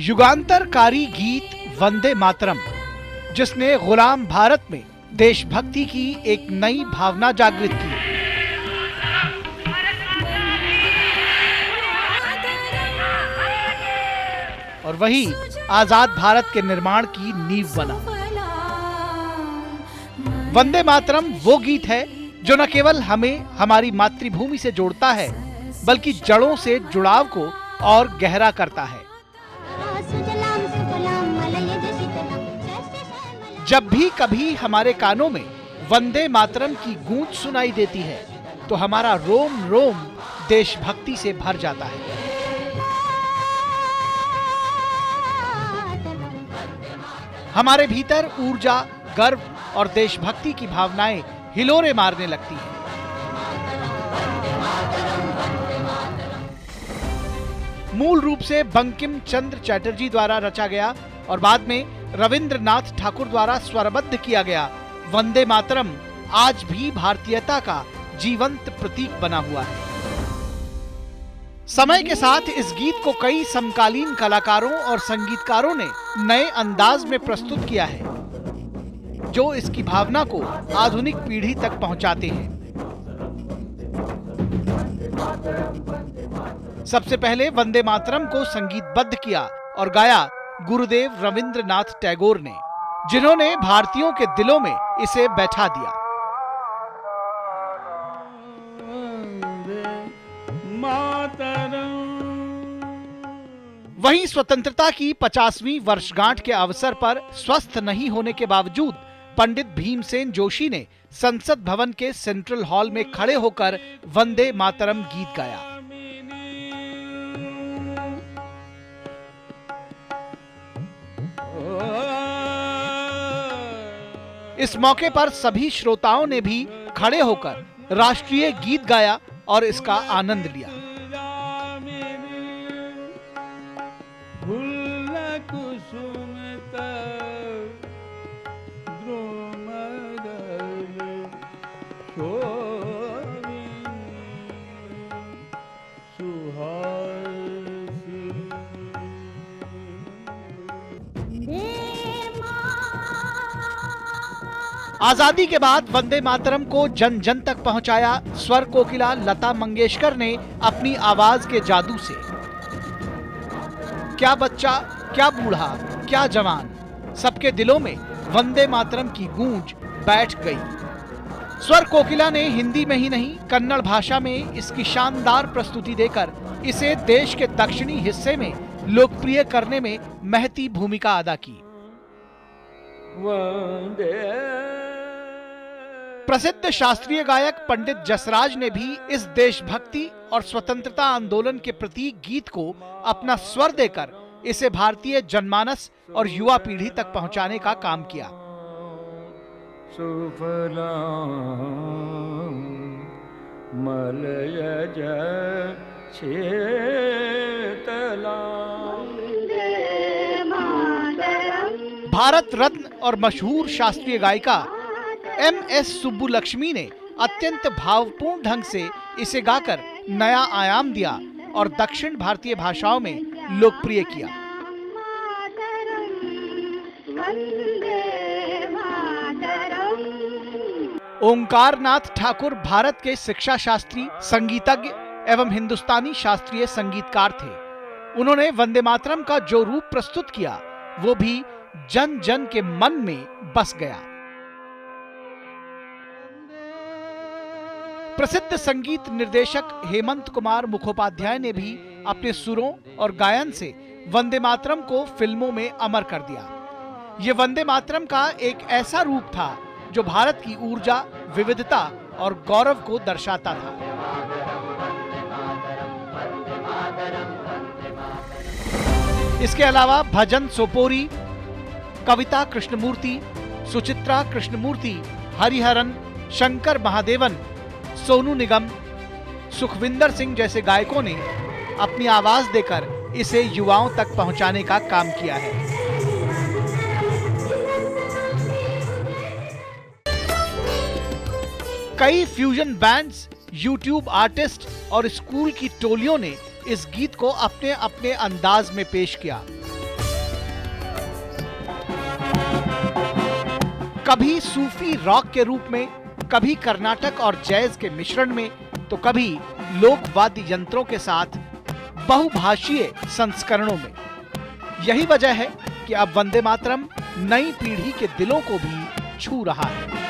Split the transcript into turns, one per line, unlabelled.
युगांतरकारी गीत वंदे मातरम, जिसने गुलाम भारत में देशभक्ति की एक नई भावना जागृत की। और वही आजाद भारत के निर्माण की नींव बना। वंदे मातरम वो गीत है जो न केवल हमें हमारी मातृभूमि से जोड़ता है, बल्कि जड़ों से जुड़ाव को और गहरा करता है। जब भी कभी हमारे कानों में वंदे मातरम की गूंज सुनाई देती है, तो हमारा रोम रोम देशभक्ति से भर जाता है। हमारे भीतर ऊर्जा, गर्व और देशभक्ति की भावनाएं हिलोरे मारने लगती हैं। मूल रूप से बंकिम चंद्र चटर्जी द्वारा रचा गया और बाद में रविंद्रनाथ ठाकुर द्वारा स्वरबद्ध किया गया वंदे मातरम आज भी भारतीयता का जीवंत प्रतीक बना हुआ है। समय के साथ इस गीत को कई समकालीन कलाकारों और संगीतकारों ने नए अंदाज में प्रस्तुत किया है, जो इसकी भावना को आधुनिक पीढ़ी तक पहुंचाते हैं। सबसे पहले वंदे मातरम को संगीतबद्ध किया और गाया गुरुदेव रविंद्रनाथ टैगोर ने, जिन्होंने भारतीयों के दिलों में इसे बैठा दिया। वहीं स्वतंत्रता की 50वीं वर्षगांठ के अवसर पर स्वस्थ नहीं होने के बावजूद पंडित भीमसेन जोशी ने संसद भवन के सेंट्रल हॉल में खड़े होकर वंदे मातरम गीत गाया। इस मौके पर सभी श्रोताओं ने भी खड़े होकर राष्ट्रीय गीत गाया और इसका आनंद लिया। आजादी के बाद वंदे मातरम को जन जन तक पहुंचाया स्वर कोकिला लता मंगेशकर ने अपनी आवाज के जादू से। क्या बच्चा, क्या बूढ़ा, क्या जवान, सबके दिलों में वंदे मातरम की गूंज बैठ गई। स्वर कोकिला ने हिंदी में ही नहीं, कन्नड़ भाषा में इसकी शानदार प्रस्तुति देकर इसे देश के दक्षिणी हिस्से में लोकप्रिय करने में महती भूमिका अदा की। प्रसिद्ध शास्त्रीय गायक पंडित जसराज ने भी इस देशभक्ति और स्वतंत्रता आंदोलन के प्रतीक गीत को अपना स्वर देकर इसे भारतीय जनमानस और युवा पीढ़ी तक पहुंचाने का काम किया। भारत रत्न और मशहूर शास्त्रीय गायिका MS सुब्बुलक्ष्मी ने अत्यंत भावपूर्ण ढंग से इसे गाकर नया आयाम दिया और दक्षिण भारतीय भाषाओं में लोकप्रिय किया। ओंकार नाथ ठाकुर भारत के शिक्षा शास्त्री, संगीतज्ञ एवं हिंदुस्तानी शास्त्रीय संगीतकार थे। उन्होंने वंदे मातरम का जो रूप प्रस्तुत किया, वो भी जन जन के मन में बस गया। प्रसिद्ध संगीत निर्देशक हेमंत कुमार मुखोपाध्याय ने भी अपने सुरों और गायन से वंदे मातरम को फिल्मों में अमर कर दिया। ये वंदे मातरम का एक ऐसा रूप था जो भारत की ऊर्जा, विविधता और गौरव को दर्शाता था। इसके अलावा भजन सोपोरी, कविता कृष्णमूर्ति, सुचित्रा कृष्णमूर्ति, हरिहरन, शंकर महादेवन, सोनू निगम, सुखविंदर सिंह जैसे गायकों ने अपनी आवाज देकर इसे युवाओं तक पहुंचाने का काम किया है। कई फ्यूजन बैंड्स, यूट्यूब आर्टिस्ट और स्कूल की टोलियों ने इस गीत को अपने अपने अंदाज में पेश किया। कभी सूफी रॉक के रूप में, कभी कर्नाटक और जैज के मिश्रण में, तो कभी लोक वाद्य यंत्रों के साथ बहुभाषीय संस्करणों में। यही वजह है कि अब वंदे मातरम नई पीढ़ी के दिलों को भी छू रहा है।